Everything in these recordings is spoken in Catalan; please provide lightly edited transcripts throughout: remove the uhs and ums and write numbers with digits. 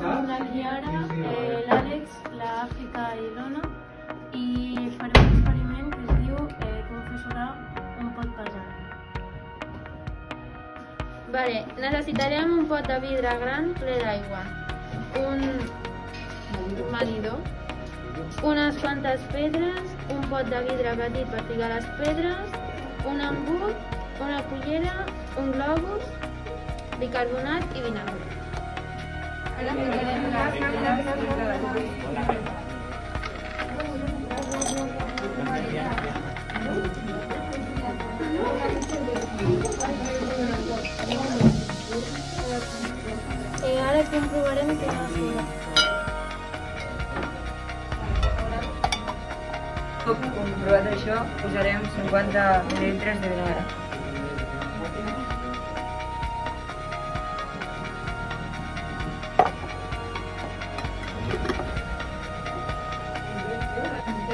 amb la Chiara, l'Àlex, l'Àfrica i l'Ona i farem un experiment que es diu confessionar un pot pesant. Vale, necessitarem un pot de vidre gran ple d'aigua, un medidor, unes quantes pedres, un pot de vidre petit per ficar les pedres, un embut, una cullera, un globus, bicarbonat i vinagre. Ara ficarem les pedres dintre del buit. Ara comprovarem que no surt. Comprovat això, posarem 50 mil·litres de vinagre.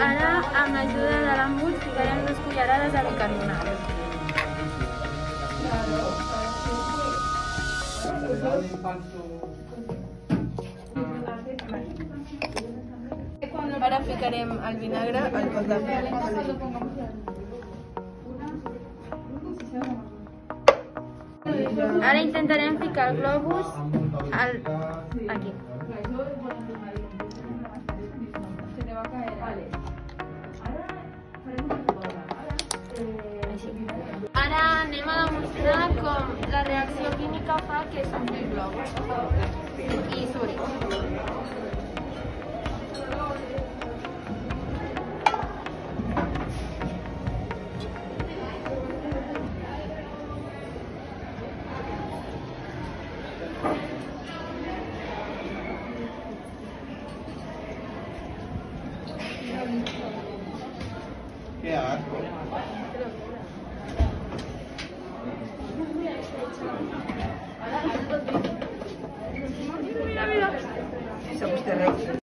Ara, amb l'ajuda de l'embut, ficarem 2 cullerades de bicarbonat. Ara ficarem el vinagre al pot de vidre. Ara intentarem ficar el globus aquí. Ara anem a demostrar com la reacció química fa que s'ompli el globus i suri. Qué asco.